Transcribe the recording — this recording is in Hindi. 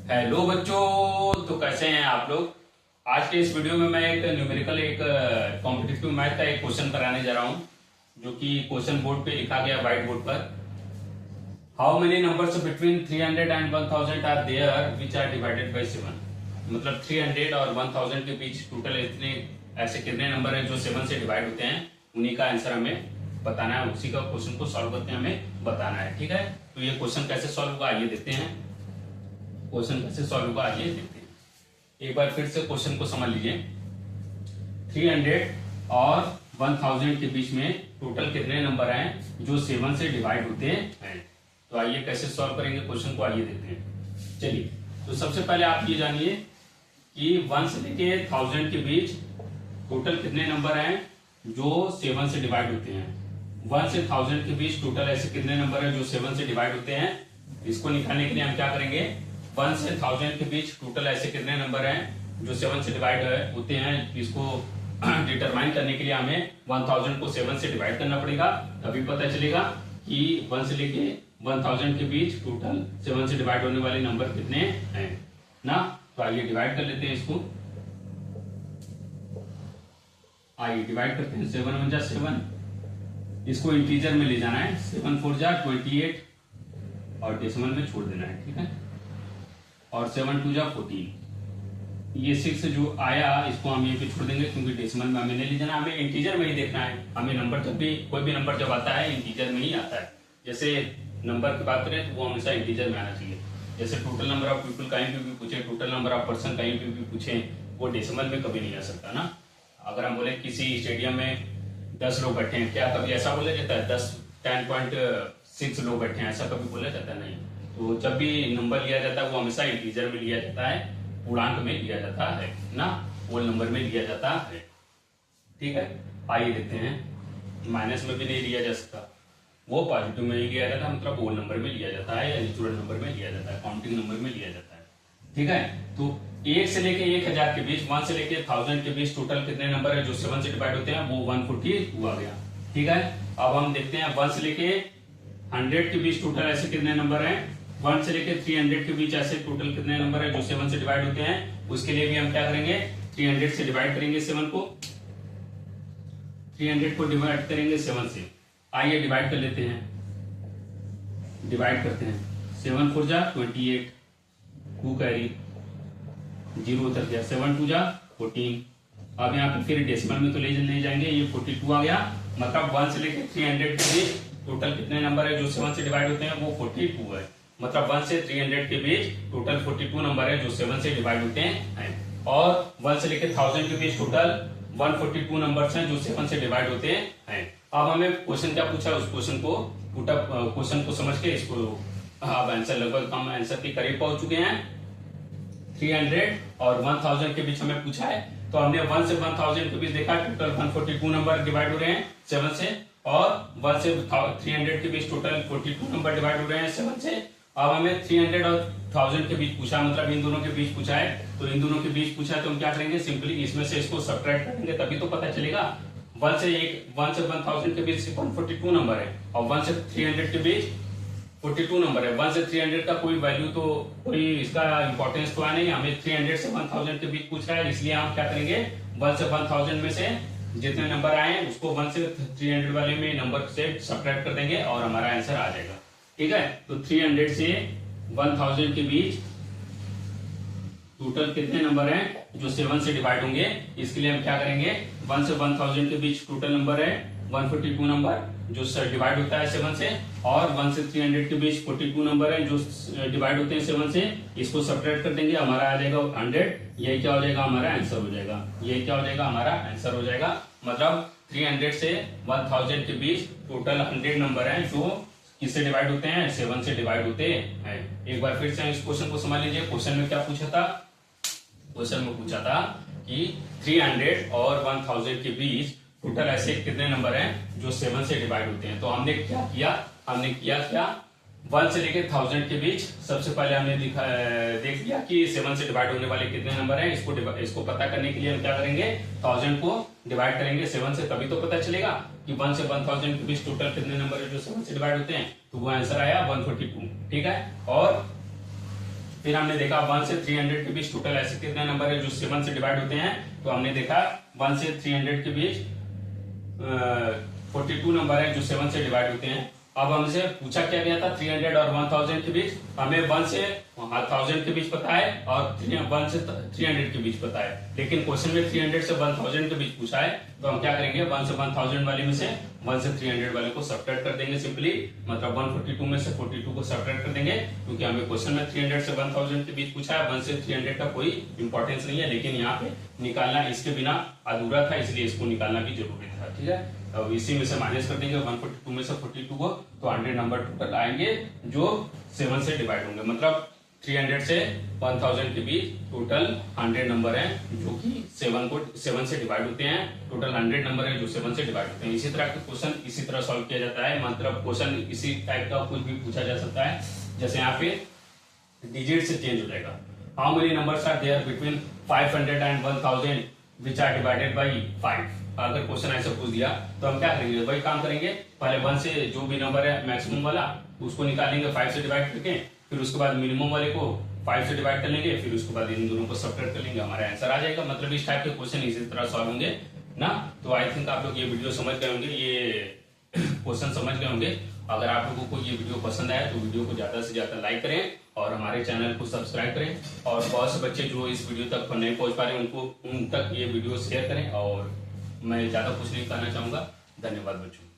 हेलो बच्चों, तो कैसे हैं आप लोग। आज के इस वीडियो में मैं एक न्यूमेरिकल एक कॉम्पिटिटिव मैथ का एक क्वेश्चन कराने जा रहा हूं, जो कि क्वेश्चन बोर्ड पे लिखा गया व्हाइट बोर्ड पर। How many numbers between 300 and 1000 are there which are divided by 7। मतलब 300 और 1000 के बीच टोटल इतने ऐसे कितने नंबर हैं जो 7 से डिवाइड होते हैं, उन्हीं का आंसर हमें बताना है। उसी का क्वेश्चन को सॉल्व करके हमें बताना है। ठीक है, तो ये क्वेश्चन कैसे सॉल्व होगा आइए देखते हैं। क्वेश्चन कैसे सॉल्व होगा आइए देखते हैं। एक बार फिर से क्वेश्चन को समझ लीजिए। 300 और 1000 के बीच में टोटल कितने नंबर हैं जो 7 से डिवाइड होते हैं। तो आइए कैसे सॉल्व करेंगे क्वेश्चन को आइए देखते हैं। चलिए, तो सबसे पहले आप ये जानिए कि 1 से लेके 1000 के बीच टोटल कितने नंबर हैं जो 7 से डिवाइड होते हैं। 1 से 1000 के बीच टोटल ऐसे कितने नंबर हैं जो 7 से डिवाइड होते हैं। इसको निकालने के लिए हम क्या करेंगे, 1 से 1000 के बीच टोटल ऐसे कितने नंबर हैं जो 7 से डिवाइड होते हैं। इसको डिटरमाइन करने के लिए हमें 1000 को 7 से डिवाइड करना पड़ेगा, तभी पता चलेगा कि 1 से लेके 1000 के बीच टोटल 7 से डिवाइड होने वाले नंबर कितने हैं ना। तो आइए डिवाइड कर लेते हैं इसको। आइए डिवाइड करते हैं। 7 1 जा 7, इसको इंटीजर में ले जाना है। 7 4 जा 28 और डेसिमल में छोड़ देना है। ठीक है, और 7 2 जा 14। ये 6 जो आया इसको हम ये पे छोड़ देंगे क्योंकि डेसिमल में हमें नहीं ले जाना, हमें इंटीजर में ही देखना है। हमें नंबर जब भी कोई भी नंबर जब आता है इंटीजर में ही आता है। जैसे नंबर की बात करें तो वो हमेशा इंटीजर में आना चाहिए। जैसे टोटल नंबर ऑफ पीपल कहीं पे भी पूछे, टोटल नंबर ऑफ पर्सन कहीं पे भी पूछे, वो डेसिमल में कभी नहीं आ सकता ना। अगर हम बोले किसी स्टेडियम में 10 लोग बैठे हैं, क्या कभी ऐसा बोला जाता है 10.6 लोग बैठे हैं, ऐसा कभी बोला जाता नहीं। तो जब भी नंबर लिया जाता है वो हमेशा इंटीजर में लिया जाता है, पूर्णांक में लिया जाता है ना, होल नंबर में लिया जाता है। ठीक है, आइए देखते हैं। माइनस में भी नहीं लिया जा सकता, वो पॉजिटिव में ही लिया जाता है, मतलब होल नंबर में लिया जाता है या नेचुरल नंबर में लिया जाता है, काउंटिंग नंबर में लिया जाता है। ठीक है, तो 1 से लेके 1000 के बीच, 1 से लेके 1000 के बीच टोटल कितने नंबर है जो 7 से डिवाइड होते हैं, वो 142 आ गया। ठीक है, अब हम देखते हैं 1 से लेके 100 के बीच टोटल ऐसे कितने नंबर हैं। 1 से लेके 300 के बीच ऐसे टोटल कितने नंबर है जो 7 से डिवाइड होते हैं। उसके लिए भी हम क्या करेंगे, 300 से डिवाइड करेंगे 7 को, 300 को डिवाइड करेंगे 7 से। आइए डिवाइड कर लेते हैं, डिवाइड करते हैं। 7 4 जा 28, 2 कैरी 0 उतर गया, 7 2 जा 14। अब यहाँ पे फिर डेसिमल में तो ले जाएंगे, ये 42 आ गया। मतलब 1 से लेके 300 के बीच टोटल कितने नंबर है जो 7 से डिवाइड होते हैं, वो 42 है। मतलब 1 से 300 के बीच टोटल 42 नंबर है जो 7 से डिवाइड होते हैं। और 1 से लेके 1000 के बीच टोटल 142 नंबर्स हैं जो 7 से डिवाइड होते हैं। अब हमें क्वेश्चन क्या पूछा, उस क्वेश्चन को क्वेश्चन को समझ के इसको अब आंसर लगभग हम आंसर के करीब पहुंच चुके हैं। 300 और 1000 के बीच हमें पूछा है, तो हमने 1 से 1000 के बीच देखा टोटल 142 नंबर डिवाइड हो रहे हैं 7 से, और 1 से 300 के बीच टोटल 42 नंबर डिवाइड हो रहे हैं 7 से। अब हमें 300 और 1000 के बीच पूछा, मतलब इन दोनों के बीच पूछा है। तो इन दोनों के बीच पूछा है तो हम क्या करेंगे, सिंपली इसमें से इसको सब्ट्रैक्ट करेंगे, तभी तो पता चलेगा। 1 से 1000 के बीच 142 नंबर है और 1 से 300 के बीच 42 नंबर है। 1 से 300 का कोई वैल्यू तो कोई इसका इंपॉर्टेंस तो है नहीं, हमें 300 से 1000 के बीच पूछ रहा है, इसलिए हम क्या करेंगे 1 से 1000 में से जितने नंबर आए हैं उसको 1 से 300 वाले में नंबर से सब्ट्रैक्ट कर देंगे और हमारा आंसर आ जाएगा। ठीक है, तो 300 से 1000 के बीच टोटल कितने नंबर हैं जो 7 से डिवाइड होंगे। इसके लिए हम क्या करेंगे, 1 से 1000 के बीच टोटल नंबर है 142 नंबर जो डिवाइड होता है 7 से, और 1 से 300 के बीच 42 नंबर है जो डिवाइड होते हैं 7 से। इसको सब्ट्रैक्ट कर देंगे, हमारा आ जाएगा 100। यही क्या हो जाएगा, हमारा आंसर हो जाएगा। यही क्या हो जाएगा, हमारा आंसर हो जाएगा। मतलब 300 से 1000 के बीच टोटल 100 नंबर है जो किससे डिवाइड होते हैं, 7 से डिवाइड होते हैं। एक बार फिर से इस क्वेश्चन को समझ लीजिए। क्वेश्चन में क्या पूछा था, क्वेश्चन में पूछा था कि 300 और 1000 के बीच टोटल ऐसे कितने नंबर हैं जो 7 से डिवाइड होते हैं। तो हमने क्या किया, हमने किया क्या, 1 से लेकर 1000 के बीच सबसे पहले हमने देख लिया कि 7 से डिवाइड होने वाले कितने नंबर हैं। इसको पता करने के लिए हम क्या करेंगे, 1000 को डिवाइड करेंगे 7 से, तभी तो पता चलेगा कि 1 से 1000 के बीच टोटल कितने नंबर है जो 7 से डिवाइड होते हैं। तो वो आंसर आया 142। ठीक है, और फिर हमने देखा 1 से 300 के बीच टोटल ऐसे कितने नंबर है जो 7 से डिवाइड होते हैं, तो हमने देखा 1 से 300 के बीच 42 नंबर है जो 7 से डिवाइड होते हैं। अब हमसे पूछा क्या गया था 300 और 1000 के बीच, हमें 1 से 1000 के बीच पता है और 1 से 300 के बीच पता है, लेकिन क्वेश्चन में 300 से 1000 के बीच पूछा है, तो हम क्या करेंगे 1 से 1000 वाले में से 1 से 300 वाले को सब्ट्रैक्ट कर देंगे सिंपली, मतलब 142 में से 42 को सब्ट्रैक्ट कर देंगे, क्योंकि हमें क्वेश्चन में 300 से 1000 के बीच पूछा है, 1 से 300 का कोई इंपॉर्टेंस नहीं है, लेकिन यहाँ पे निकालना इसके बिना अधूरा था, इसलिए इसको निकालना भी जरूरी था। ठीक है, अब इसी में से माइनस कर देंगे 142 में से 42 को, तो 100 नंबर टोटल आएंगे जो 7 से डिवाइड होंगे, मतलब 300 से 1000 के बीच टोटल 100 नंबर हैं जो कि 7 से डिवाइड होते हैं, टोटल 100 नंबर है जो 7 से डिवाइड होते हैं। इसी तरह का क्वेश्चन इसी तरह सॉल्व किया जाता है, मतलब क्वेश्चन इसी टाइप का कुछ भी पूछा जा सकता है, जैसे यहाँ पे डिजिट से चेंज हो जाएगा, how many numbers are there between 500 and 1000 which are divided by 5। अगर क्वेश्चन ऐसा पूछ दिया तो हम क्या करेंगे, वही काम करेंगे, पहले 1 से जो भी नंबर है मैक्सिमम वाला उसको निकालेंगे 5 से डिवाइड करके, फिर उसके बाद मिनिमम वाले को 5 से डिवाइड कर लेंगे, फिर उसके बाद इन दोनों को सब्ट्रैक्ट कर लेंगे, हमारा आंसर आ जाएगा। मतलब इस टाइप के क्वेश्चन इसी तरह सॉल्व होंगे ना। तो आई थिंक आप लोग ये वीडियो समझ गए होंगे, ये क्वेश्चन समझ गए होंगे। अगर आप लोगों को ये वीडियो पसंद आया तो वीडियो को ज्यादा से ज्यादा लाइक करें और हमारे चैनल को सब्सक्राइब करें, और बहुत से बच्चे जो इस वीडियो तक नहीं पहुंच पा रहे उन तक ये वीडियो शेयर करें, और मैं ज्यादा कुछ नहीं कहना चाहूंगा। धन्यवाद बच्चों।